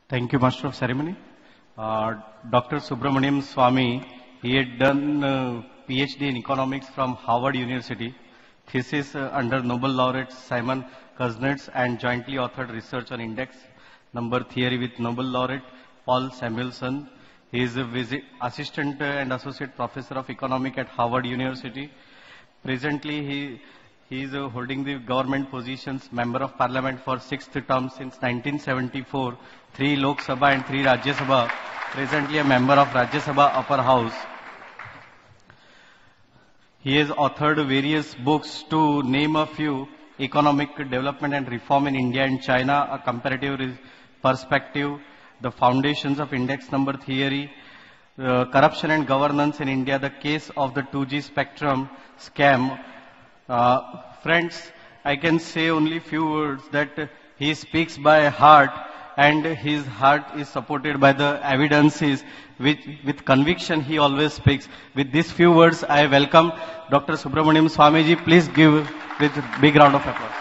Thank you, Master of Ceremony. Dr. Subramanian Swamy, he had done PhD in economics from Harvard University, thesis under Nobel laureate Simon Kuznets, and jointly authored research on index number theory with Nobel laureate Paul Samuelson. He is a assistant and associate professor of economics at Harvard University. Presently, he is holding the government positions, Member of Parliament for 6th term since 1974, 3 Lok Sabha and 3 Rajya Sabha. Presently a member of Rajya Sabha Upper House. He has authored various books, to name a few: Economic Development and Reform in India and China, A Comparative Perspective, The Foundations of Index Number Theory, Corruption and Governance in India, The Case of the 2G Spectrum Scam. Friends, I can say only few words that he speaks by heart, and his heart is supported by the evidences. With conviction he always speaks. With these few words, I welcome Dr. Subramanian Swamy. Please give with a big round of applause.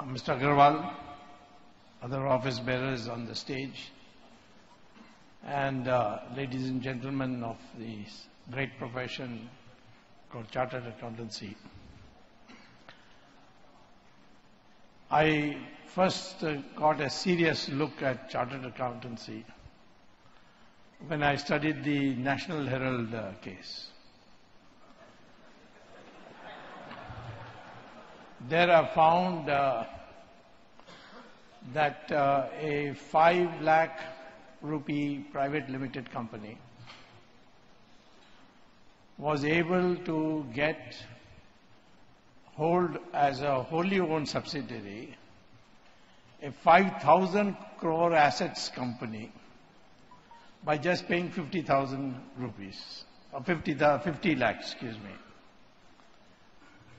Mr. Agarwal, other office bearers on the stage, and ladies and gentlemen of this great profession called Chartered Accountancy. I first got a serious look at Chartered Accountancy when I studied the National Herald case. There I found that a 5 lakh rupee private limited company was able to hold as a wholly owned subsidiary a 5,000 crore assets company by just paying 50,000 rupees, or 50 lakhs, excuse me.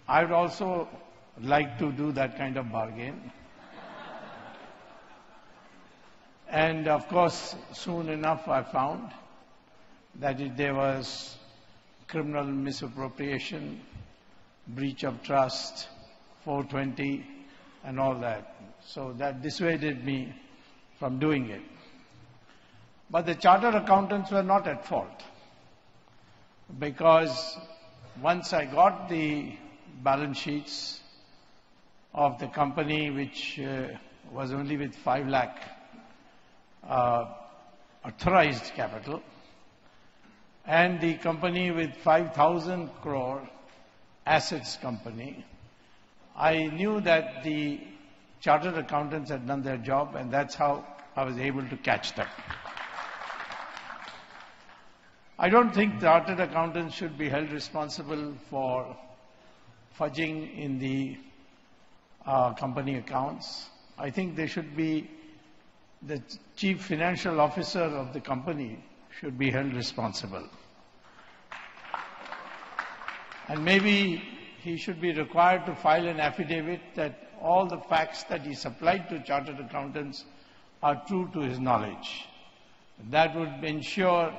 I would also like to do that kind of bargain. And of course, soon enough I found that there was criminal misappropriation, breach of trust, 420, and all that. So that dissuaded me from doing it. But the chartered accountants were not at fault, because once I got the balance sheets of the company, which was only with 5 lakh authorized capital, and the company with 5,000 crore assets company, I knew that the chartered accountants had done their job, and that's how I was able to catch them. I don't think chartered accountants should be held responsible for fudging in the company accounts. I think they should be, the chief financial officer of the company should be held responsible. And maybe he should be required to file an affidavit that all the facts that he supplied to chartered accountants are true to his knowledge. That would ensure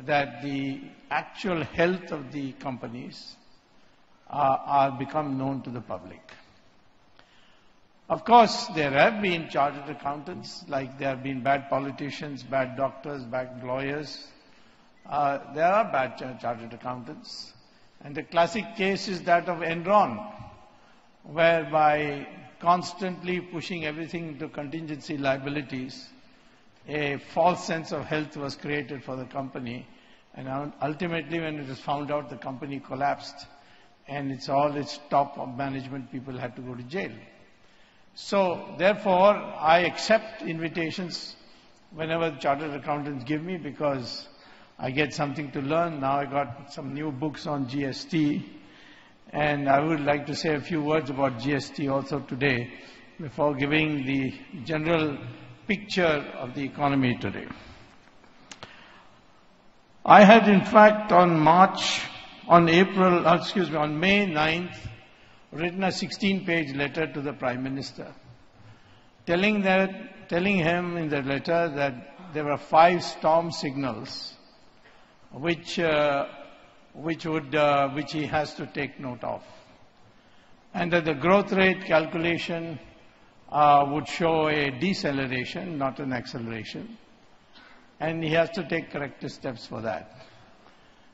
that the actual health of the companies are become known to the public. Of course, there have been chartered accountants, like there have been bad politicians, bad doctors, bad lawyers. There are bad chartered accountants. And the classic case is that of Enron, whereby constantly pushing everything into contingency liabilities, a false sense of health was created for the company. And ultimately, when it was found out, the company collapsed, and all its top management people had to go to jail. So therefore, I accept invitations whenever the chartered accountants give me, because I get something to learn. Now I got some new books on GST, and I would like to say a few words about GST also today, before giving the general picture of the economy today. I had in fact on May 9th, written a 16-page letter to the Prime Minister, telling him in the letter that there were 5 storm signals which he has to take note of, and that the growth rate calculation would show a deceleration, not an acceleration, and he has to take corrective steps for that.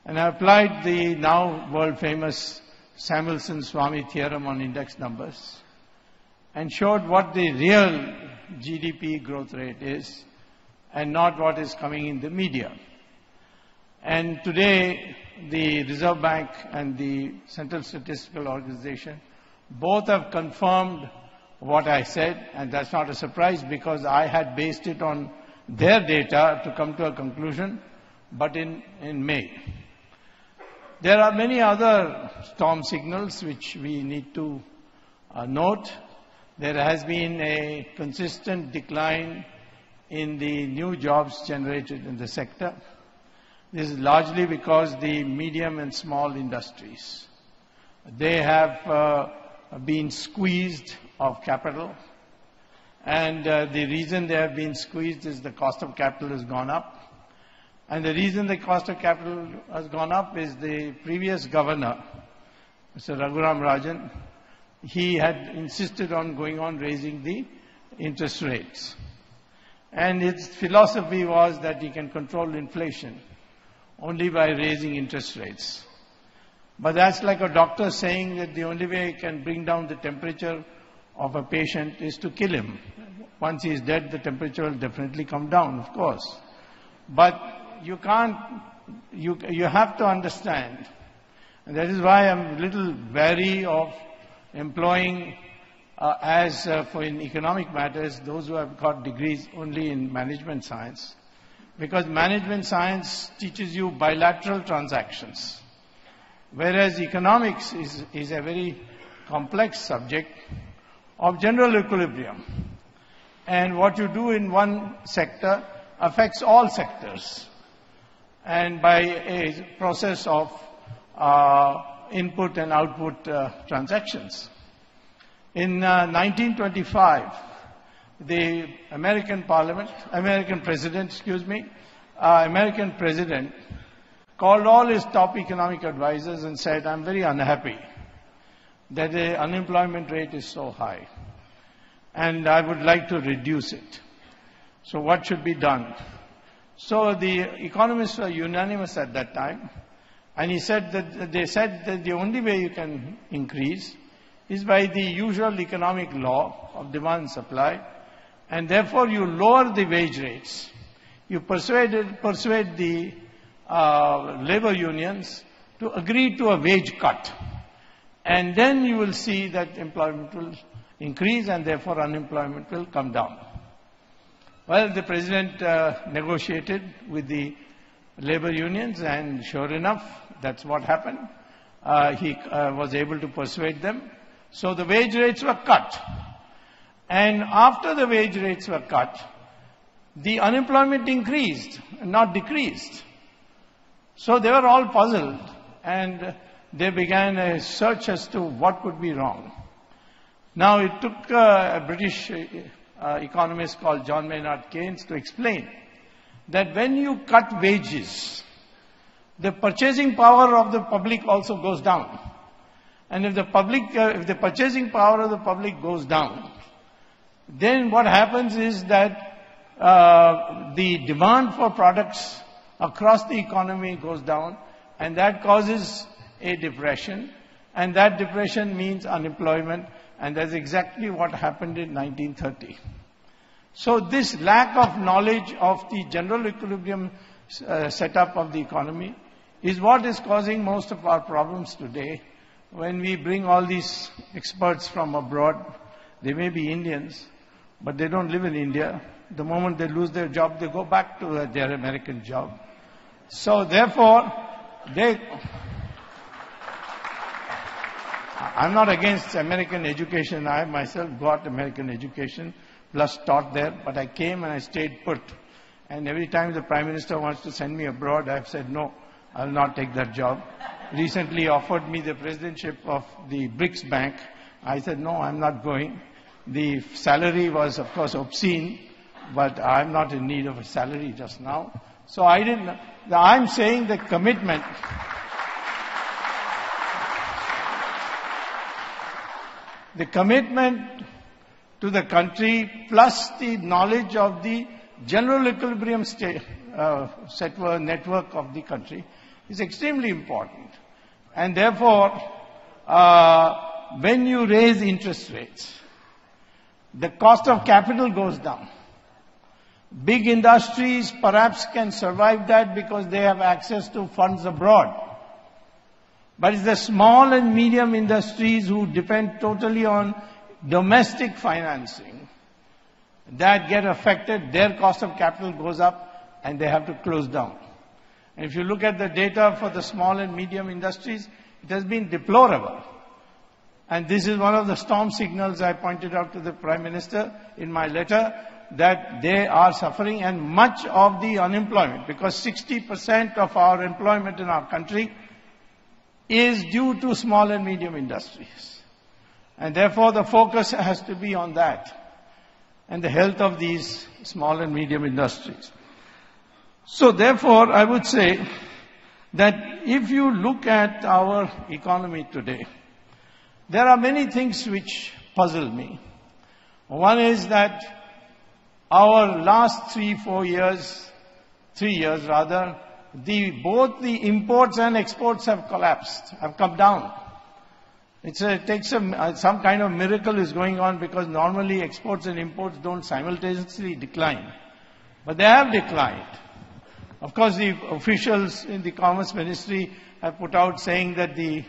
And I applied the now world-famous Samuelson-Swamy theorem on index numbers and showed what the real GDP growth rate is and not what is coming in the media. And today, the Reserve Bank and the Central Statistical Organization both have confirmed what I said, and that's not a surprise because I had based it on their data to come to a conclusion, but in May. There are many other storm signals which we need to note. There has been a consistent decline in the new jobs generated in the sector. This is largely because the medium and small industries, they have been squeezed of capital, and the reason they have been squeezed is the cost of capital has gone up. And the reason the cost of capital has gone up is the previous governor, Mr. Raghuram Rajan, he had insisted on going on raising the interest rates. And his philosophy was that he can control inflation only by raising interest rates. But that's like a doctor saying that the only way he can bring down the temperature of a patient is to kill him. Once he is dead, the temperature will definitely come down, of course. But you have to understand, and that is why I'm a little wary of employing for in economic matters those who have got degrees only in management science, because management science teaches you bilateral transactions, whereas economics is a very complex subject of general equilibrium. And what you do in one sector affects all sectors, and by a process of input and output transactions. In 1925, the American president called all his top economic advisors and said, "I'm very unhappy that the unemployment rate is so high, and I would like to reduce it. So what should be done?" So the economists were unanimous at that time, and they said that the only way you can increase is by the usual economic law of demand and supply, and therefore you lower the wage rates. You persuade the labor unions to agree to a wage cut, and then you will see that employment will increase and therefore unemployment will come down. Well, the president negotiated with the labor unions, and sure enough, that's what happened. He was able to persuade them. So the wage rates were cut. And after the wage rates were cut, the unemployment increased, not decreased. So they were all puzzled, and they began a search as to what could be wrong. Now, it took a British economist called John Maynard Keynes to explain that when you cut wages, the purchasing power of the public also goes down. And if the purchasing power of the public goes down, then what happens is that the demand for products across the economy goes down, and that causes a depression, and that depression means unemployment, and that's exactly what happened in 1930. So this lack of knowledge of the general equilibrium setup of the economy is what is causing most of our problems today. When we bring all these experts from abroad, they may be Indians, but they don't live in India. The moment they lose their job, they go back to their American job. So therefore, I'm not against American education. I myself got American education, plus taught there, but I came and I stayed put. And every time the Prime Minister wants to send me abroad, I've said, no, I'll not take that job. Recently offered me the presidentship of the BRICS Bank. I said, no, I'm not going. The salary was, of course, obscene, but I'm not in need of a salary just now. So I'm saying the commitment. The commitment to the country plus the knowledge of the general equilibrium network of the country is extremely important. And therefore, when you raise interest rates, the cost of capital goes down. Big industries perhaps can survive that because they have access to funds abroad. But it's the small and medium industries who depend totally on domestic financing that get affected. Their cost of capital goes up and they have to close down. And if you look at the data for the small and medium industries, it has been deplorable. And this is one of the storm signals I pointed out to the Prime Minister in my letter, that they are suffering, and much of the unemployment, because 60% of our employment in our country is due to small and medium industries. And therefore the focus has to be on that and the health of these small and medium industries. So therefore I would say that if you look at our economy today, there are many things which puzzle me. One is that our last 3 years, both the imports and exports have collapsed, have come down. It takes some kind of miracle is going on, because normally exports and imports don't simultaneously decline. But they have declined. Of course, the officials in the Commerce Ministry have put out saying that the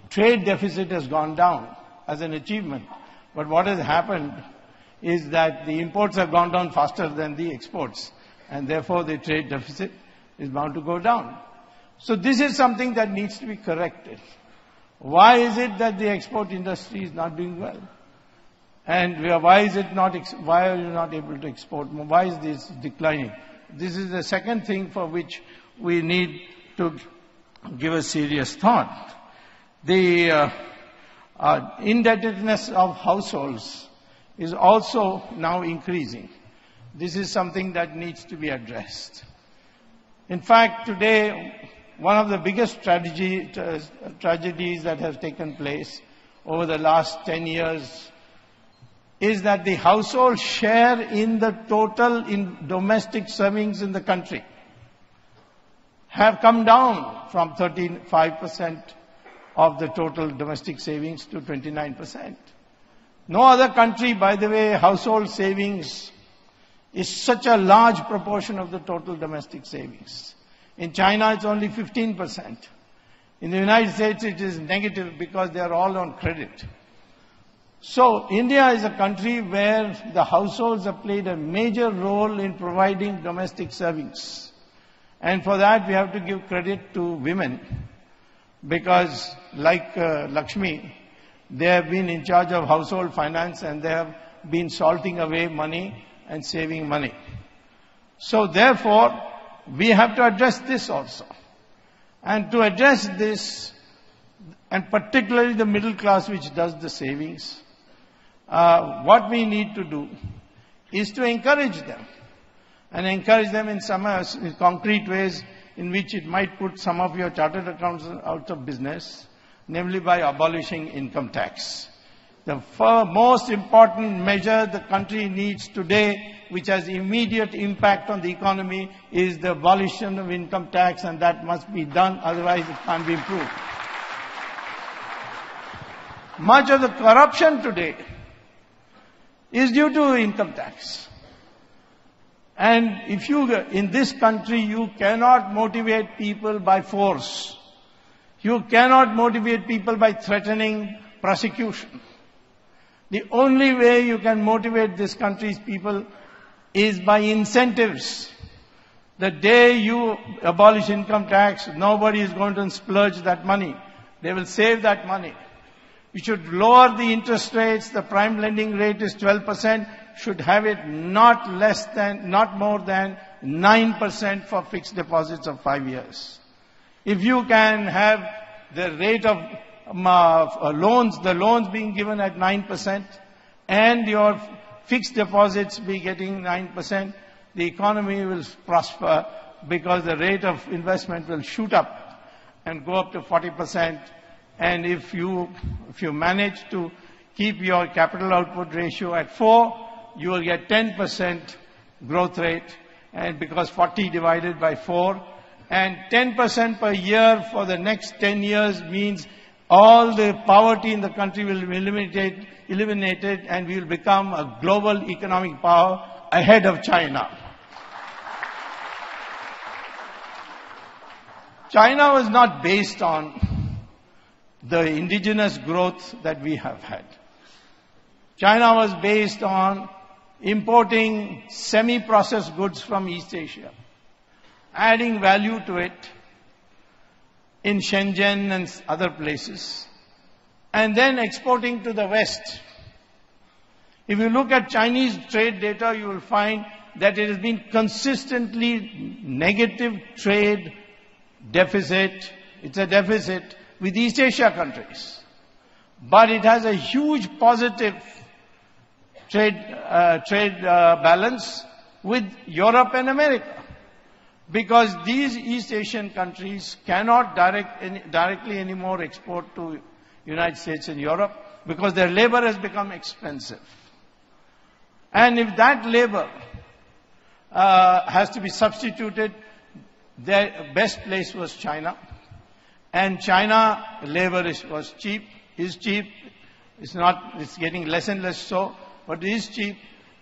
trade deficit has gone down as an achievement. But what has happened is that the imports have gone down faster than the exports, and therefore the trade deficit is bound to go down. So this is something that needs to be corrected. Why is it that the export industry is not doing well? And why are you not able to export more? Why is this declining? This is the second thing for which we need to give a serious thought. The indebtedness of households is also now increasing. This is something that needs to be addressed. In fact, today, one of the biggest tragedies that have taken place over the last 10 years is that the household share in the total in domestic savings in the country have come down from 35% of the total domestic savings to 29%. No other country, by the way, household savings is such a large proportion of the total domestic savings. In China, it's only 15%. In the United States, it is negative because they are all on credit. So India is a country where the households have played a major role in providing domestic savings. And for that, we have to give credit to women, because like Lakshmi, they have been in charge of household finance and they have been salting away money and saving money. So therefore, we have to address this also. And to address this, and particularly the middle class which does the savings, what we need to do is to encourage them. And encourage them in some concrete ways in which it might put some of your chartered accountants out of business, namely by abolishing income tax. The most important measure the country needs today, which has immediate impact on the economy, is the abolition of income tax, and that must be done, otherwise it can't be improved. Much of the corruption today is due to income tax. And if in this country, you cannot motivate people by force. You cannot motivate people by threatening prosecution. The only way you can motivate this country's people is by incentives. The day you abolish income tax, nobody is going to splurge that money. They will save that money. We should lower the interest rates. The prime lending rate is 12%. Should have it not more than 9% for fixed deposits of 5 years. If you can have the rate of the loans being given at 9%, and your fixed deposits be getting 9%, the economy will prosper because the rate of investment will shoot up and go up to 40%. And if you manage to keep your capital output ratio at 4, you will get 10% growth rate, and because 40 divided by 4, and 10% per year for the next 10 years means all the poverty in the country will be eliminated, and we will become a global economic power ahead of China. China was not based on the indigenous growth that we have had. China was based on importing semi-processed goods from East Asia, adding value to it in Shenzhen and other places, and then exporting to the West. If you look at Chinese trade data, you will find that it has been consistently negative trade deficit. It's a deficit with East Asia countries. But it has a huge positive trade balance with Europe and America. Because these East Asian countries cannot directly anymore export to United States and Europe because their labor has become expensive. And if that labor has to be substituted, the best place was China. And China labor was cheap, is cheap. It's getting less and less so, but it is cheap.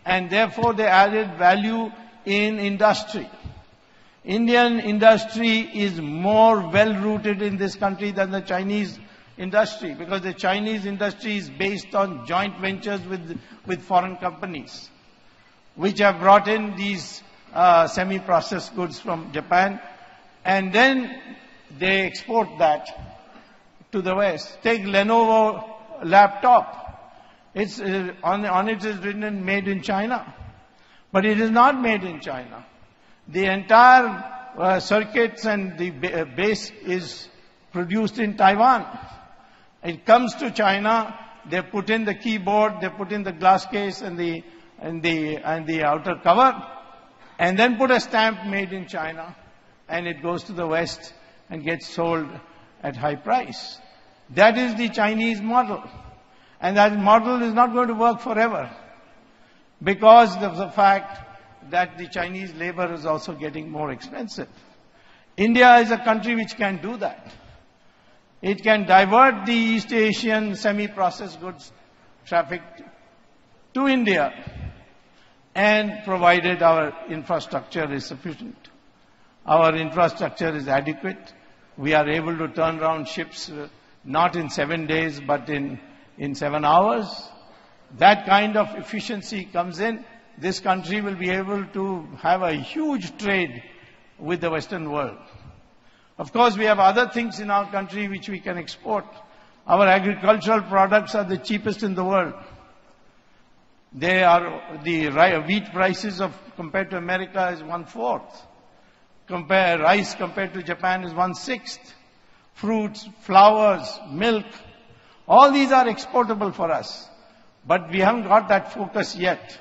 And therefore they added value in industry. Indian industry is more well-rooted in this country than the Chinese industry, because the Chinese industry is based on joint ventures with foreign companies, which have brought in these semi-processed goods from Japan, and then they export that to the West. Take Lenovo laptop. It's on it is written made in China, but it is not made in China. The entire circuits and the base is produced in Taiwan. It comes to China. They put in the keyboard, they put in the glass case and the outer cover, and then put a stamp made in China, and it goes to the West and gets sold at high price. That is the Chinese model. And that model is not going to work forever because of the fact that the Chinese labor is also getting more expensive. India is a country which can do that. It can divert the East Asian semi-processed goods traffic to India, and provided our infrastructure is sufficient. Our infrastructure is adequate. We are able to turn around ships not in 7 days, but in 7 hours. That kind of efficiency comes in. This country will be able to have a huge trade with the Western world. Of course, we have other things in our country which we can export. Our agricultural products are the cheapest in the world. They are, the wheat prices compared to America is 1/4. Rice compared to Japan is 1/6. Fruits, flowers, milk, all these are exportable for us. But we haven't got that focus yet.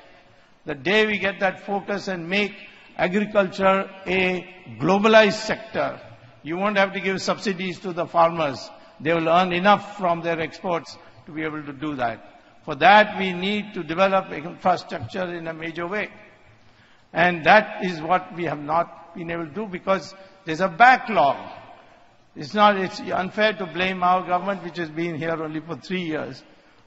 The day we get that focus and make agriculture a globalized sector, you won't have to give subsidies to the farmers. They will earn enough from their exports to be able to do that. For that, we need to develop infrastructure in a major way. And that is what we have not been able to do because there's a backlog. It's unfair to blame our government, which has been here only for 3 years.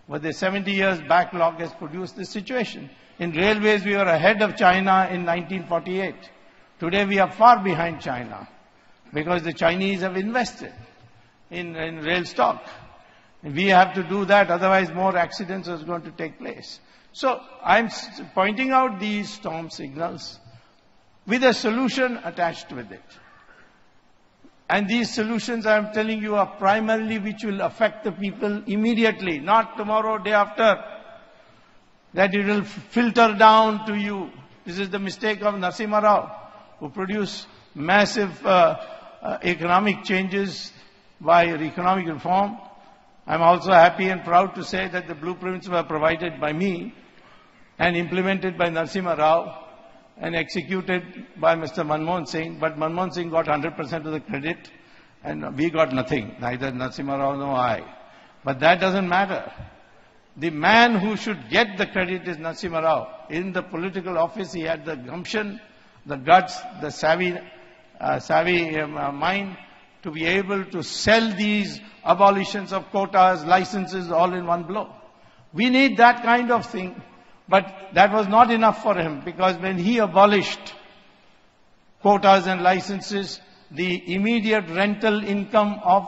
But the 70 years backlog has produced this situation. In railways, we were ahead of China in 1948. Today, we are far behind China because the Chinese have invested in rail stock. We have to do that, otherwise more accidents are going to take place. So I'm pointing out these storm signals with a solution attached with it. And these solutions, I am telling you, are primarily which will affect the people immediately, not tomorrow, day after. That it will filter down to you. This is the mistake of Narasimha Rao, who produced massive economic changes by economic reform. I'm also happy and proud to say that the blueprints were provided by me and implemented by Narasimha Rao and executed by Mr. Manmohan Singh. But Manmohan Singh got 100% of the credit and we got nothing, neither Narasimha Rao nor I. But that doesn't matter. The man who should get the credit is Narasimha Rao. In the political office, he had the gumption, the guts, the savvy mind to be able to sell these abolitions of quotas, licenses, all in one blow. We need that kind of thing. But that was not enough for him, because when he abolished quotas and licenses, the immediate rental income of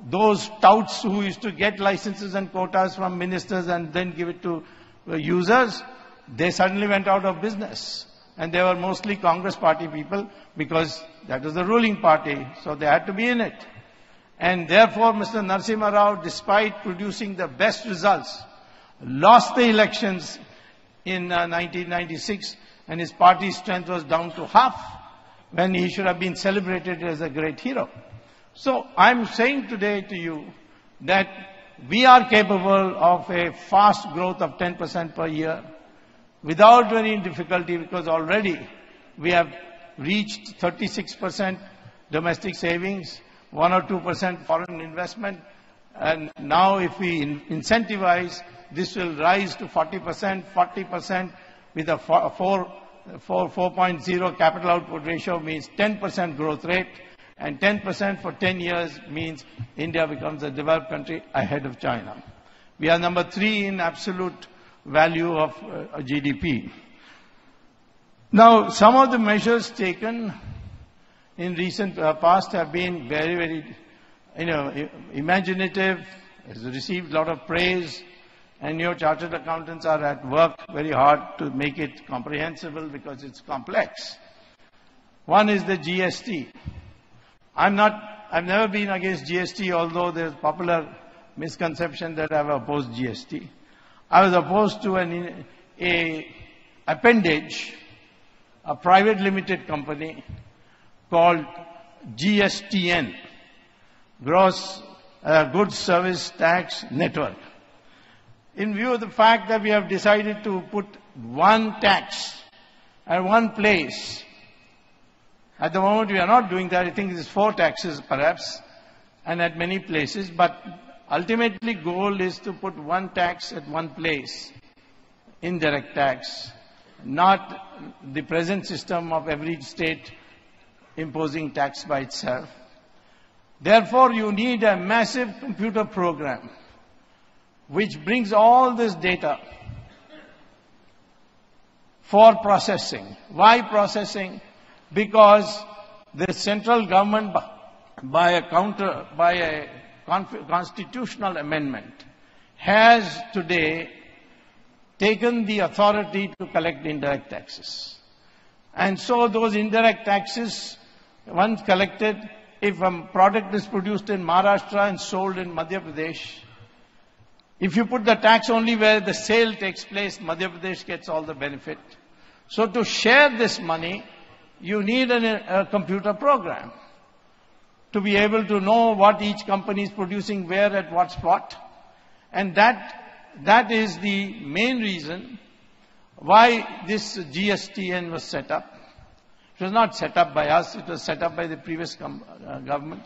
those touts who used to get licenses and quotas from ministers and then give it to users, they suddenly went out of business. And they were mostly Congress party people, because that was the ruling party, so they had to be in it. And therefore, Mr. Narasimha Rao, despite producing the best results, lost the elections in 1996, and his party's strength was down to half, when he should have been celebrated as a great hero. So I'm saying today to you that we are capable of a fast growth of 10% per year without any difficulty, because already we have reached 36% domestic savings, 1 or 2% foreign investment, and now if we incentivize, this will rise to 40%, with a 4.0 capital output ratio means 10% growth rate, and 10% for 10 years means India becomes a developed country ahead of China. We are number 3 in absolute value of GDP. Now, some of the measures taken in recent past have been very, very, imaginative, has received a lot of praise, and your chartered accountants are at work very hard to make it comprehensible because it's complex. One is the GST. I've never been against GST, although there's popular misconception that I've opposed GST. I was opposed to an appendage, a private limited company called GSTN, Gross Goods Service Tax Network. In view of the fact that we have decided to put one tax at one place, at the moment we are not doing that. I think it is 4 taxes perhaps, and at many places, but ultimately goal is to put one tax at one place, indirect tax, not the present system of every state imposing tax by itself. Therefore, you need a massive computer program which brings all this data for processing. Why processing? Because the central government, by a constitutional amendment, has today taken the authority to collect indirect taxes. And so those indirect taxes, once collected, if a product is produced in Maharashtra and sold in Madhya Pradesh, if you put the tax only where the sale takes place, Madhya Pradesh gets all the benefit. So to share this money, you need a computer program to be able to know what each company is producing where at what spot. And that is the main reason why this GSTN was set up. It was not set up by us, it was set up by the previous government.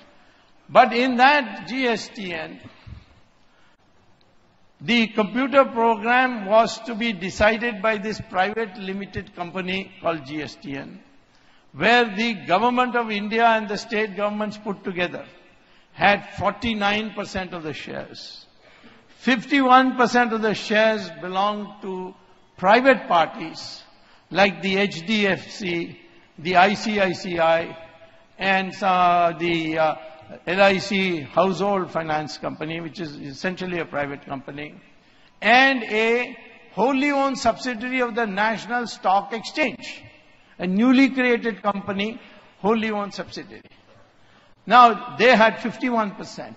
But in that GSTN, the computer program was to be decided by this private limited company called GSTN, where the government of India and the state governments put together had 49% of the shares. 51% of the shares belonged to private parties like the HDFC, the ICICI, and the LIC Household Finance Company, which is essentially a private company, and a wholly owned subsidiary of the National Stock Exchange, a newly created company, wholly owned subsidiary. Now, they had 51%,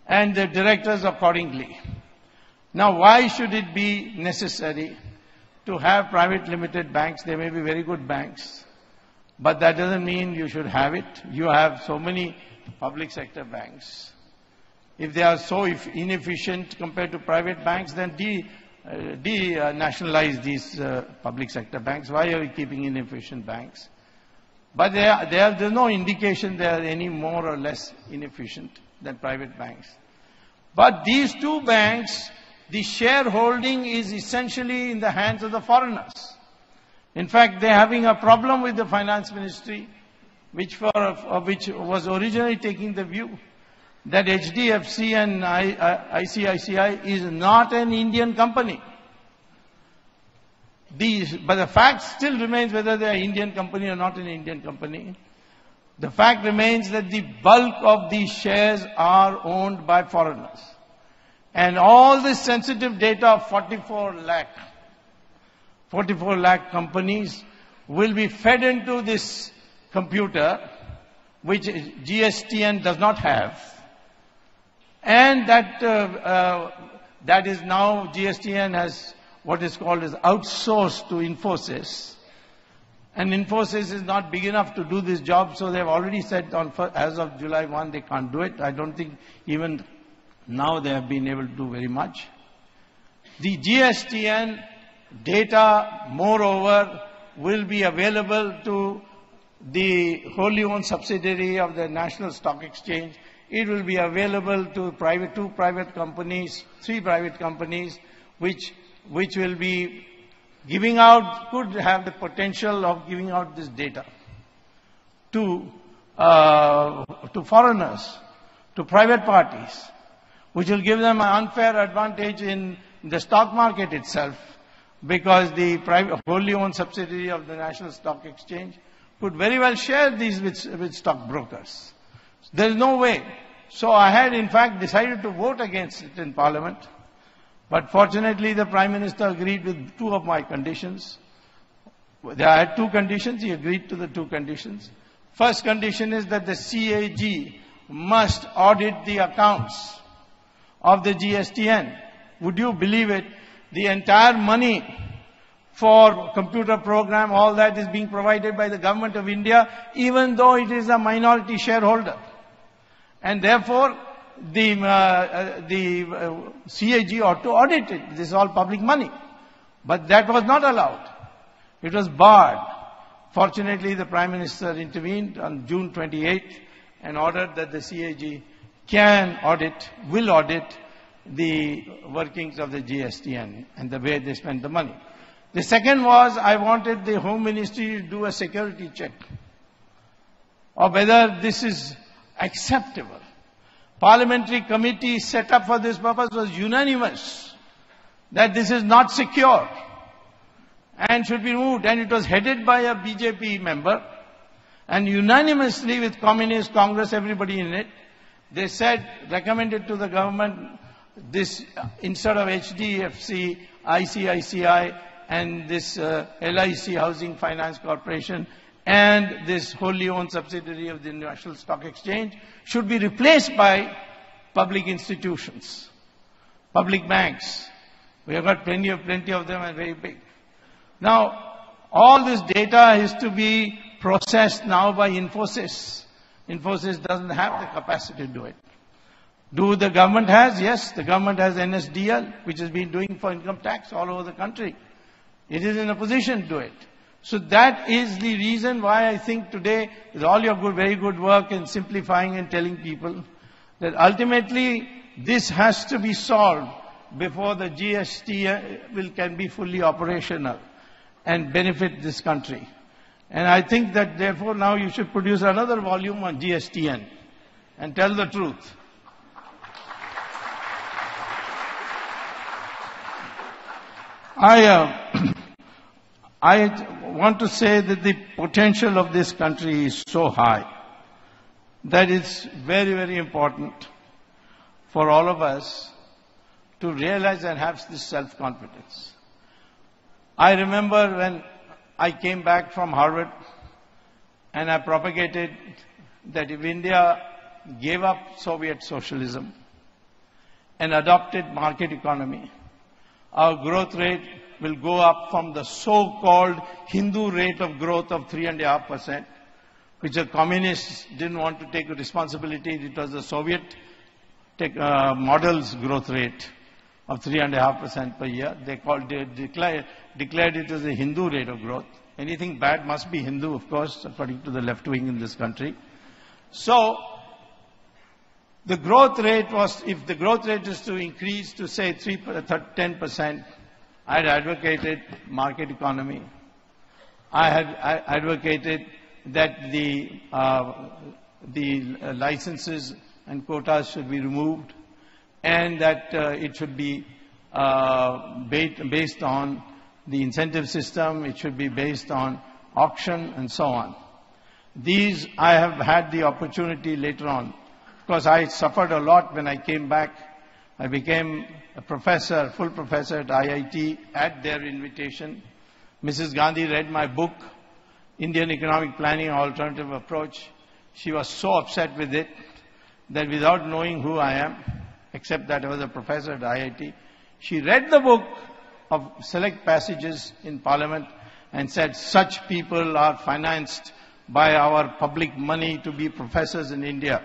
and the directors accordingly. Now, why should it be necessary to have private limited banks? They may be very good banks, but that doesn't mean you should have it. You have so many public sector banks. If they are so inefficient compared to private banks, then nationalize these public sector banks. Why are we keeping inefficient banks? But there's no indication they are any more or less inefficient than private banks. But these two banks, the shareholding is essentially in the hands of the foreigners. In fact, they're having a problem with the finance ministry, which was originally taking the view that HDFC and ICICI is not an Indian company. But the fact still remains whether they are Indian company or not an Indian company. The fact remains that the bulk of these shares are owned by foreigners. And all this sensitive data of 44 lakh companies will be fed into this computer, which GSTN does not have. And that is now GSTN has what is called as outsourced to Infosys. And Infosys is not big enough to do this job, so they've already said as of July 1 they can't do it. I don't think even now they have been able to do very much. The GSTN data, moreover, will be available to the wholly owned subsidiary of the National Stock Exchange. It will be available to three private companies, which will be giving out, could have the potential of giving out this data to foreigners, to private parties, which will give them an unfair advantage in the stock market itself, because the wholly owned subsidiary of the National Stock Exchange could very well share these with stockbrokers. There is no way. So I had in fact decided to vote against it in Parliament. But fortunately the Prime Minister agreed with two of my conditions. I had two conditions, he agreed to the two conditions. First condition is that the CAG must audit the accounts of the GSTN. Would you believe it? The entire money for computer program, all that is being provided by the government of India, even though it is a minority shareholder. And therefore, the CAG ought to audit it. This is all public money. But that was not allowed. It was barred. Fortunately, the Prime Minister intervened on June 28th and ordered that the CAG will audit the workings of the GSTN and the way they spend the money. The second was, I wanted the Home Ministry to do a security check of whether this is acceptable. Parliamentary committee set up for this purpose was unanimous that this is not secure and should be removed. And it was headed by a BJP member, and unanimously with Communist Congress, everybody in it, they said, recommended to the government, this instead of HDFC, ICICI and this LIC Housing Finance Corporation and this wholly owned subsidiary of the National Stock Exchange should be replaced by public institutions, public banks. We have got plenty of them and very big. Now, all this data is to be processed now by Infosys. Infosys doesn't have the capacity to do it. Do the government has? Yes, the government has NSDL, which has been doing for income tax all over the country. It is in a position to do it. So that is the reason why I think today, with all your very good work in simplifying and telling people, that ultimately this has to be solved before the GST can be fully operational and benefit this country. And I think that therefore now you should produce another volume on GSTN and tell the truth. I want to say that the potential of this country is so high that it's very, very important for all of us to realize and have this self-confidence. I remember when I came back from Harvard and I propagated that if India gave up Soviet socialism and adopted market economy, our growth rate will go up from the so-called Hindu rate of growth of 3.5%, which the communists didn't want to take responsibility. It was the Soviet model's growth rate of 3.5% per year. They declared it as a Hindu rate of growth. Anything bad must be Hindu, of course, according to the left wing in this country. So, the growth rate was, if the growth rate is to increase to say 10%, I had advocated market economy. I had advocated that the licenses and quotas should be removed, and that it should be based on the incentive system, it should be based on auction and so on. These I have had the opportunity later on, because I suffered a lot when I came back. I became a professor, full professor at IIT at their invitation. Mrs. Gandhi read my book, Indian Economic Planning, Alternative Approach. She was so upset with it that without knowing who I am, except that I was a professor at IIT, she read the book of select passages in Parliament and said, such people are financed by our public money to be professors in India.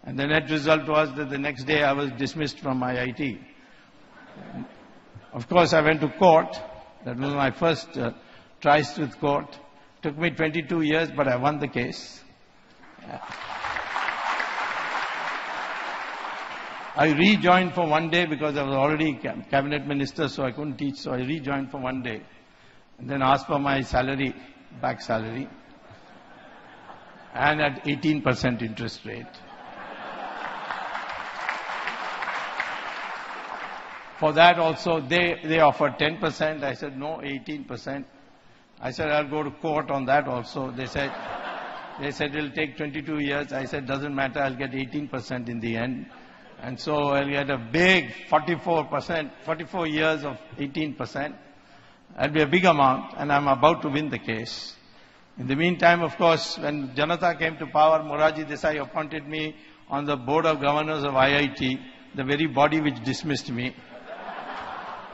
And the net result was that the next day I was dismissed from IIT. Of course, I went to court. That was my first tries with court. Took me 22 years, but I won the case. I rejoined for one day because I was already cabinet minister, so I couldn't teach, so I rejoined for one day. And then asked for my salary, back salary, and at 18% interest rate. For that also, they offered 10%. I said, no, 18%. I said, I'll go to court on that also. They said it'll take 22 years. I said, doesn't matter, I'll get 18% in the end. And so I'll get a big 44%, 44 years of 18%. That'll be a big amount, and I'm about to win the case. In the meantime, of course, when Janata came to power, Morarji Desai appointed me on the board of governors of IIT, the very body which dismissed me.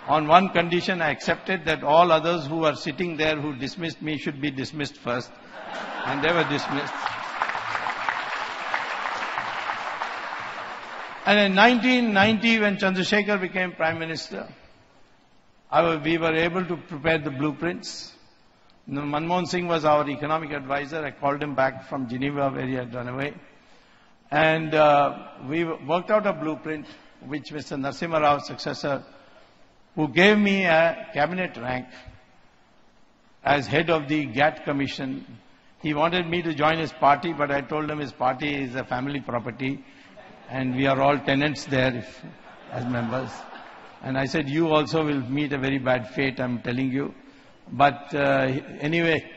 On one condition, I accepted that all others who were sitting there who dismissed me should be dismissed first. And they were dismissed. And in 1990, when Chandrasekhar became Prime Minister, we were able to prepare the blueprints. Manmohan Singh was our economic advisor. I called him back from Geneva where he had run away. And we worked out a blueprint which Mr. Narasimha Rao's successor, who gave me a cabinet rank as head of the GATT Commission. He wanted me to join his party, but I told him his party is a family property and we are all tenants there as members. And I said, you also will meet a very bad fate, I'm telling you. But anyway,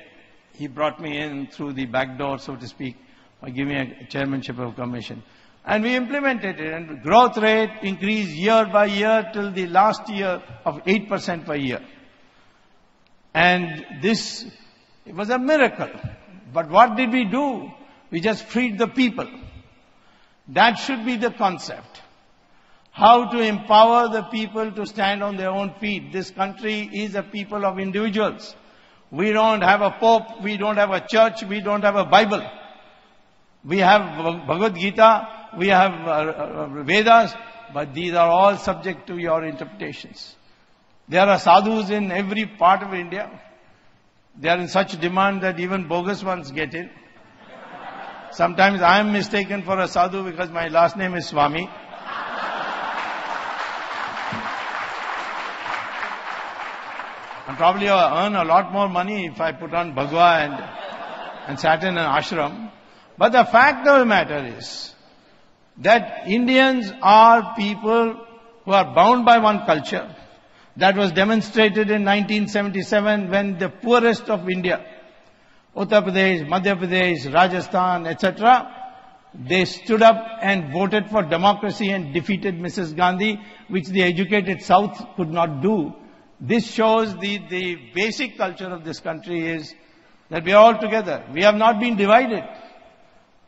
he brought me in through the back door, so to speak, by giving me a chairmanship of commission. And we implemented it, and growth rate increased year by year till the last year of 8% per year. And this was a miracle. But what did we do? We just freed the people. That should be the concept. How to empower the people to stand on their own feet. This country is a people of individuals. We don't have a pope, we don't have a church, we don't have a Bible. We have Bhagavad Gita, we have Vedas, but these are all subject to your interpretations. There are sadhus in every part of India. They are in such demand that even bogus ones get in. Sometimes I am mistaken for a sadhu because my last name is Swamy. And probably I'll earn a lot more money if I put on Bhagwa and sat in an ashram. But the fact of the matter is that Indians are people who are bound by one culture. That was demonstrated in 1977 when the poorest of India, Uttar Pradesh, Madhya Pradesh, Rajasthan, etc., they stood up and voted for democracy and defeated Mrs. Gandhi, which the educated South could not do. This shows the basic culture of this country is that we are all together. We have not been divided.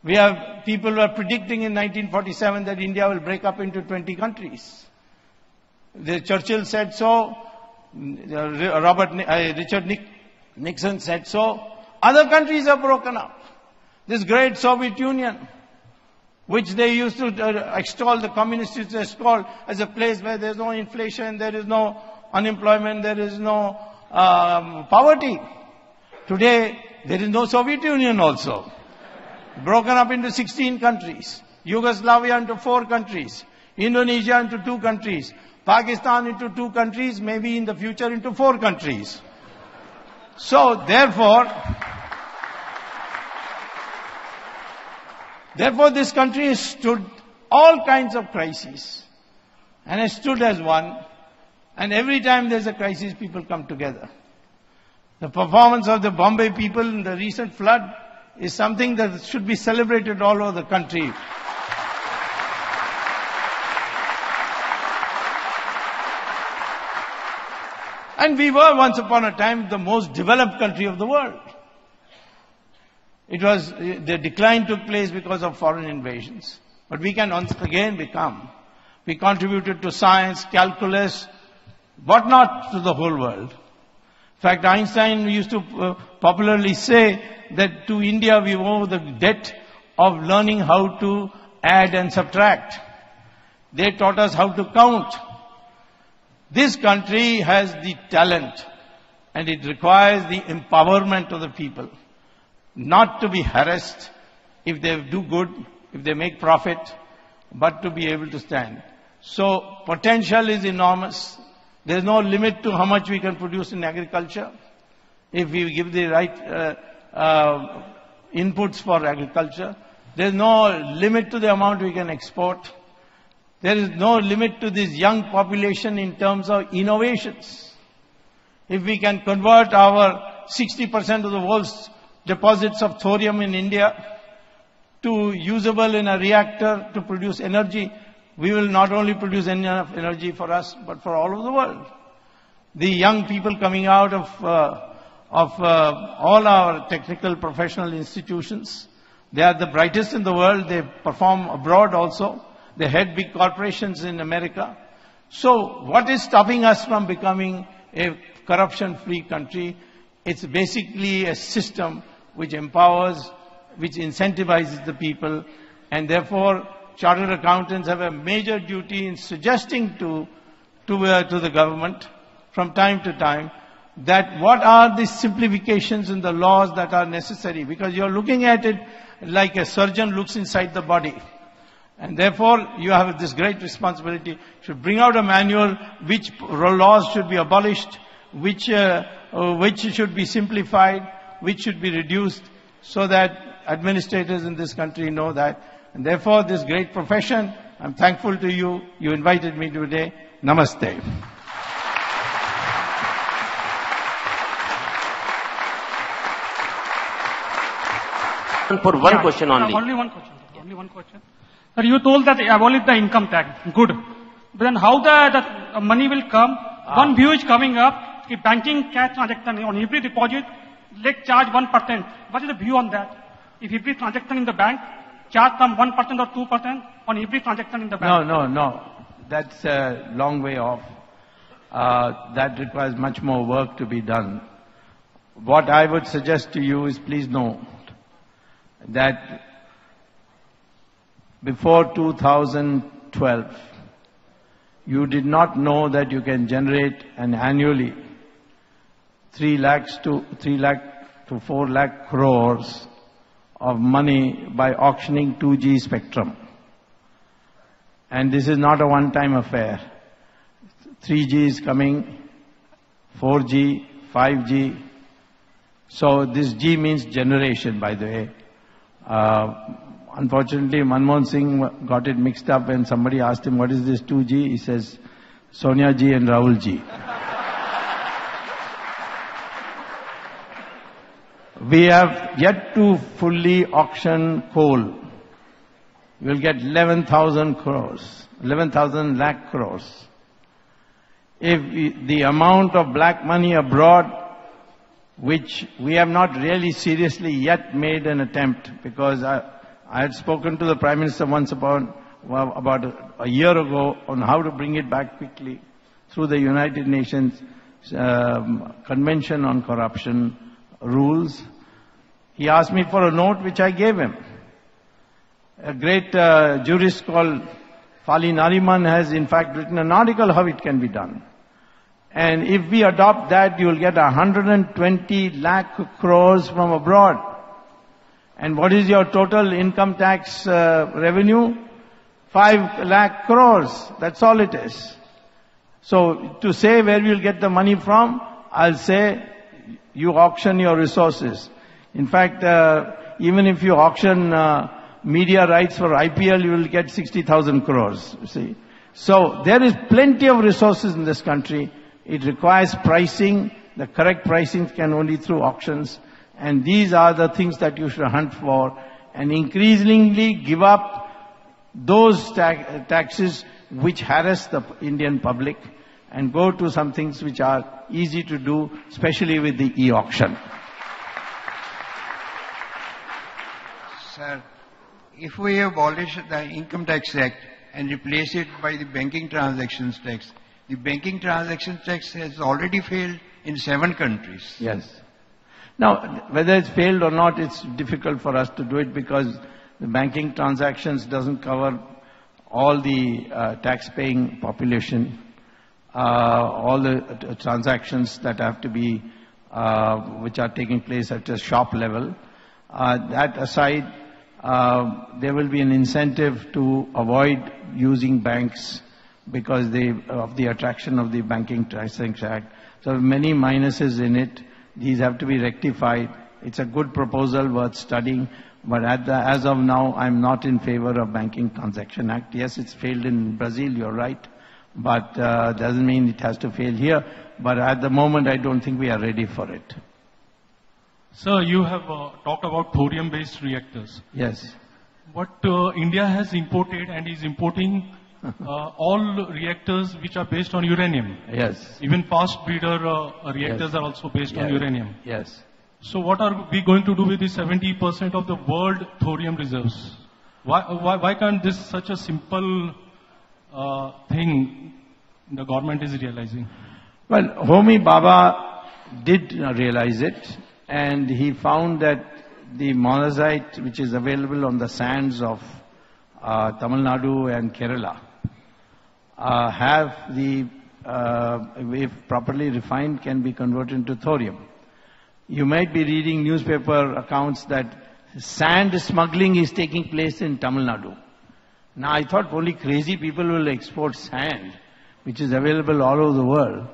We have people who are predicting in 1947 that India will break up into 20 countries. Churchill said so. Richard Nixon said so. Other countries have broken up. This great Soviet Union, which they used to extol, the communists used to extol as a place where there is no inflation, there is no unemployment, there is no poverty. Today, there is no Soviet Union also. Broken up into 16 countries. Yugoslavia into 4 countries. Indonesia into 2 countries. Pakistan into 2 countries, maybe in the future into 4 countries. So, therefore, this country has stood all kinds of crises and has stood as one, and every time there's a crisis, people come together. The performance of the Bombay people in the recent flood is something that should be celebrated all over the country. And we were once upon a time the most developed country of the world. The decline took place because of foreign invasions. But we can once again become. We contributed to science, calculus, but not to the whole world. In fact, Einstein used to popularly say that to India we owe the debt of learning how to add and subtract. They taught us how to count. This country has the talent, and it requires the empowerment of the people. Not to be harassed if they do good, if they make profit, but to be able to stand. So potential is enormous. There is no limit to how much we can produce in agriculture if we give the right inputs for agriculture. There is no limit to the amount we can export. There is no limit to this young population in terms of innovations. If we can convert our 60% of the world's deposits of thorium in India to usable in a reactor to produce energy, we will not only produce enough energy for us, but for all of the world. The young people coming out of all our technical professional institutions, they are the brightest in the world. They perform abroad also. They head big corporations in America. So what is stopping us from becoming a corruption-free country? It's basically a system which empowers, which incentivizes the people, and therefore chartered accountants have a major duty in suggesting to the government from time to time that what are the simplifications in the laws that are necessary, because you're looking at it like a surgeon looks inside the body. And therefore, you have this great responsibility to bring out a manual which laws should be abolished, which should be simplified, which should be reduced, so that administrators in this country know that. And therefore, this great profession, I'm thankful to you. You invited me today. Namaste. For one question only. Only one question. Only one question. Sir, you told that abolish the income tax. Good. But then how the money will come? One view is coming up. If banking cash transaction on every deposit, let's charge 1%. What is the view on that? If every transaction in the bank, charge some 1% or 2% on every transaction in the bank? No. That's a long way off. That requires much more work to be done. What I would suggest to you is, please know that before 2012, you did not know that you can generate annually 3 lakh to 4 lakh crores of money by auctioning 2G spectrum. And this is not a one-time affair. 3G is coming, 4G, 5G. So this G means generation, by the way. Unfortunately, Manmohan Singh got it mixed up when somebody asked him, what is this 2G? He says, Sonia Ji and Rahul Ji. We have yet to fully auction coal. We'll get 11,000 crores, 11,000 lakh crores. If the amount of black money abroad, which we have not really seriously yet made an attempt, because I had spoken to the Prime Minister once about a year ago on how to bring it back quickly through the United Nations Convention on Corruption rules. He asked me for a note which I gave him. A great jurist called Fali Nariman has in fact written an article how it can be done. And if we adopt that, you will get 120 lakh crores from abroad. And what is your total income tax revenue? 5 lakh crores. That's all it is. So to say where we will get the money from, I'll say you auction your resources. In fact, even if you auction media rights for IPL, you will get 60,000 crores, you see. So there is plenty of resources in this country. It requires pricing. The correct pricing can only through auctions. And these are the things that you should hunt for. And increasingly give up those taxes which harass the Indian public and go to some things which are easy to do, especially with the e-auction. Sir, if we abolish the Income Tax Act and replace it by the Banking Transactions Tax, the Banking Transactions Tax has already failed in 7 countries. Yes. Now, whether it's failed or not, it's difficult for us to do it because the banking transactions doesn't cover all the tax-paying population, all the transactions that have to be, which are taking place at a shop level. That aside, there will be an incentive to avoid using banks because of the attraction of the Banking Transactions Act. So many minuses in it. These have to be rectified. It's a good proposal worth studying, but as of now, I'm not in favor of Banking Transaction Act. Yes, it's failed in Brazil, you're right, but doesn't mean it has to fail here. But at the moment, I don't think we are ready for it. Sir, you have talked about thorium-based reactors. Yes. What India has imported and is importing all reactors which are based on uranium. Yes. Even fast breeder reactors are also based on uranium. Yes. So what are we going to do with the 70% of the world thorium reserves? Why can't this such a simple thing the government is realizing? Well, Homi Bhabha did realize it, and he found that the monazite which is available on the sands of Tamil Nadu and Kerala have the, if properly refined, can be converted into thorium. You might be reading newspaper accounts that sand smuggling is taking place in Tamil Nadu. Now I thought only crazy people will export sand, which is available all over the world.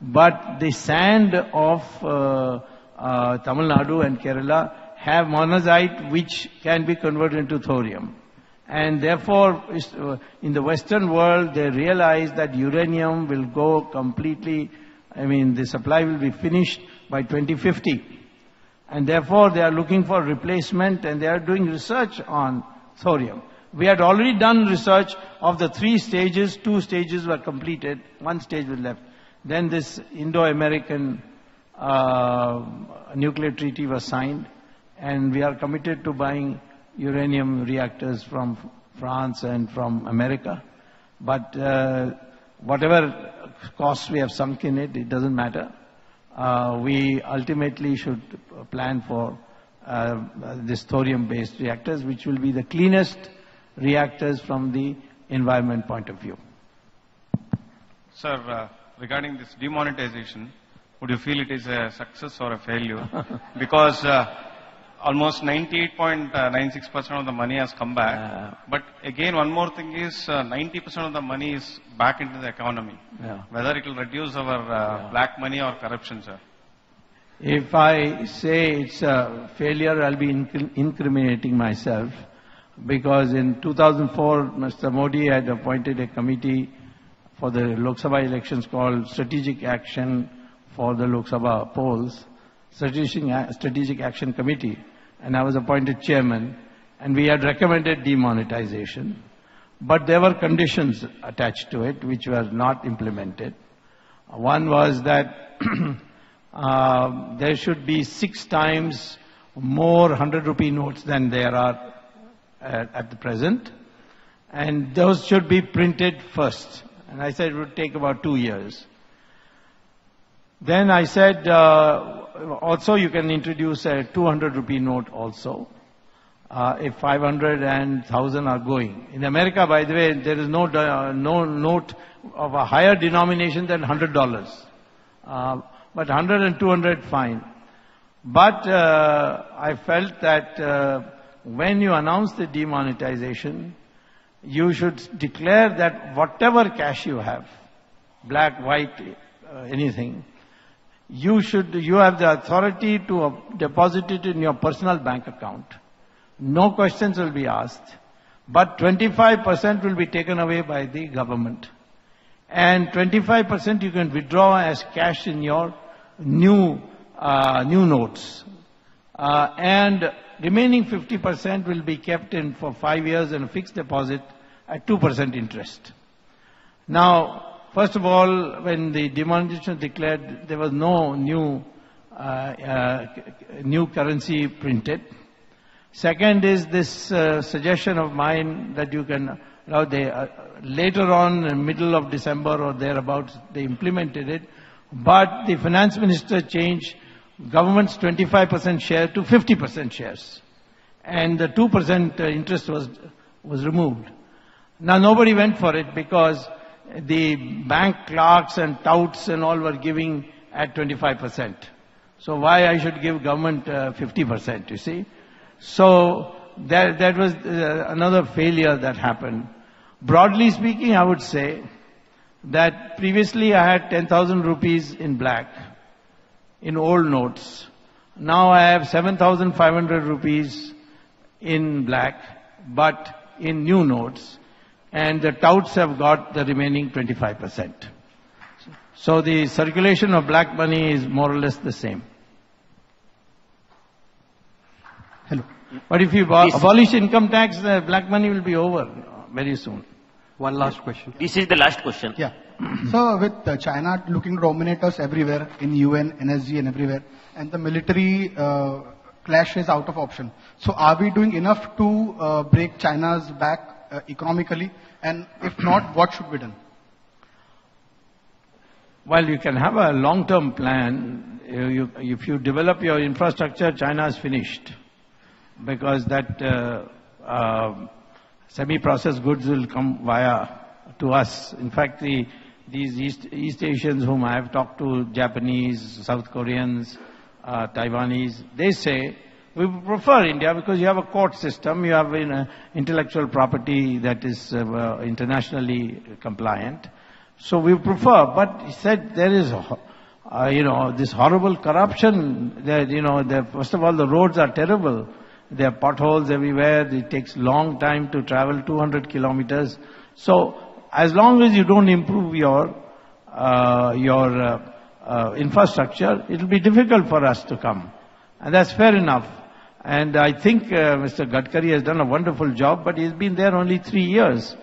But the sand of Tamil Nadu and Kerala have monazite which can be converted into thorium. And therefore, in the Western world, they realize that uranium will go completely, the supply will be finished by 2050. And therefore, they are looking for replacement and they are doing research on thorium. We had already done research of the 3 stages, 2 stages were completed, 1 stage was left. Then this Indo-American nuclear treaty was signed, and we are committed to buying uranium reactors from France and from America. But whatever costs we have sunk in it, it doesn't matter. We ultimately should plan for this thorium-based reactors, which will be the cleanest reactors from the environment point of view. Sir, regarding this demonetization, would you feel it is a success or a failure? Because almost 98.96% of the money has come back. But again, one more thing is 90% of the money is back into the economy. Whether it will reduce our black money or corruption, sir. If I say it's a failure, I'll be incriminating myself. Because in 2004, Mr. Modi had appointed a committee for the Lok Sabha elections called Strategic Action for the Lok Sabha polls, Strategic Action Committee, and I was appointed chairman, and we had recommended demonetization, but there were conditions attached to it which were not implemented. One was that there should be 6 times more 100 rupee notes than there are at the present. And those should be printed first. And I said it would take about 2 years. Then I said, also you can introduce a 200 rupee note also, if 500 and 1000 are going. In America, by the way, there is no note of a higher denomination than $100. But 100 and 200, fine. But I felt that when you announce the demonetization, you should declare that whatever cash you have, black, white, anything, you have the authority to deposit it in your personal bank account. No questions will be asked. But 25% will be taken away by the government. And 25% you can withdraw as cash in your new notes. And remaining 50% will be kept in for 5 years in a fixed deposit at 2% interest. Now, first of all, when the demonetization declared, there was no new currency printed. Second is this suggestion of mine that you can, later on, in middle of December or thereabouts, they implemented it. But the finance minister changed government's 25% share to 50% shares. And the 2% interest was removed. Now nobody went for it because the bank clerks and touts and all were giving at 25%. So why I should give government 50%, you see? So that was another failure that happened. Broadly speaking, I would say that previously I had 10,000 rupees in black, in old notes. Now I have 7,500 rupees in black, but in new notes. And the touts have got the remaining 25%. So the circulation of black money is more or less the same. Hello. But if you abolish income tax, the black money will be over very soon. One last question. This is the last question. Yeah. So with China looking to dominate us everywhere, in UN, NSG and everywhere, and the military clash is out of option. So are we doing enough to break China's back economically? And if not, what should be done? Well, you can have a long-term plan. If you develop your infrastructure, China is finished. Because that semi-processed goods will come to us. In fact, these East Asians whom I have talked to, Japanese, South Koreans, Taiwanese, they say, we prefer India because you have a court system, you have intellectual property that is internationally compliant. So we prefer, but he said there is, this horrible corruption. First of all, the roads are terrible. There are potholes everywhere. It takes long time to travel 200 kilometers. So as long as you don't improve your infrastructure, it will be difficult for us to come. And that's fair enough. And I think Mr. Gadkari has done a wonderful job, but he's been there only 3 years.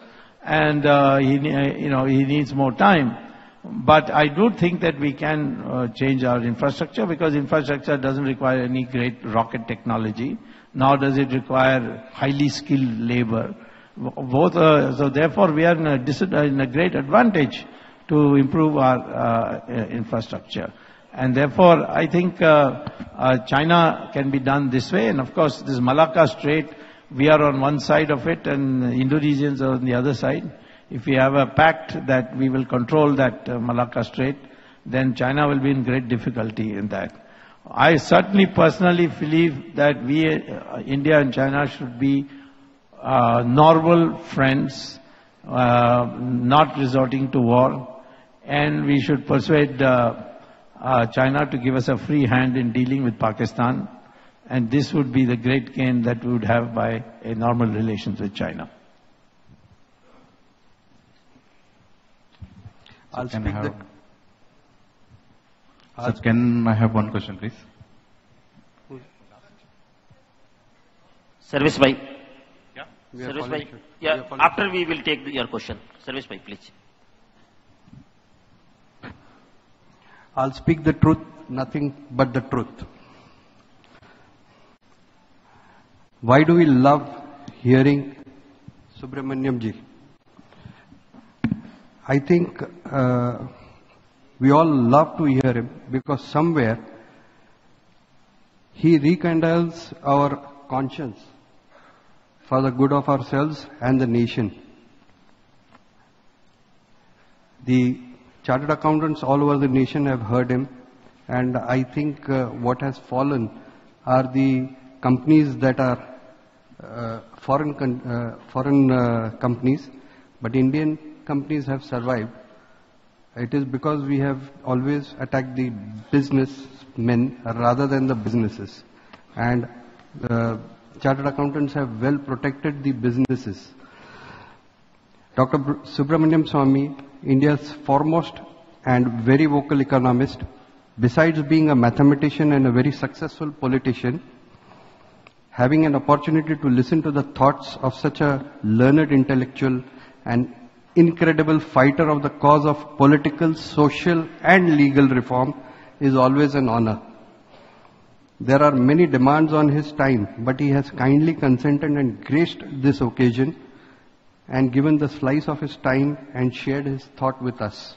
And he needs more time. But I do think that we can change our infrastructure, because infrastructure doesn't require any great rocket technology, nor does it require highly skilled labor. So therefore we are in a great advantage to improve our infrastructure. And therefore I think China can be done this way. And of course this Malacca Strait, we are on one side of it and Indonesians are on the other side. If we have a pact that we will control that Malacca Strait, then China will be in great difficulty in that. I certainly personally believe that India and China should be normal friends, not resorting to war, and we should persuade China to give us a free hand in dealing with Pakistan, and this would be the great gain that we would have by a normal relations with China. Sir, can I have one question, please? Service by. Yeah. Service by. Yeah. After we will take your question. Service by, please. I'll speak the truth, nothing but the truth. Why do we love hearing Subramaniam ji. I think we all love to hear him because somewhere he rekindles our conscience for the good of ourselves and the nation. The chartered accountants all over the nation have heard him, and I think what has fallen are the companies that are foreign companies, but Indian companies have survived. It is because we have always attacked the businessmen rather than the businesses, and chartered accountants have well protected the businesses. Dr. Subramanian Swamy, India's foremost and very vocal economist, besides being a mathematician and a very successful politician, having an opportunity to listen to the thoughts of such a learned intellectual and incredible fighter of the cause of political, social and legal reform is always an honor. There are many demands on his time, but he has kindly consented and graced this occasion and given the slice of his time and shared his thought with us.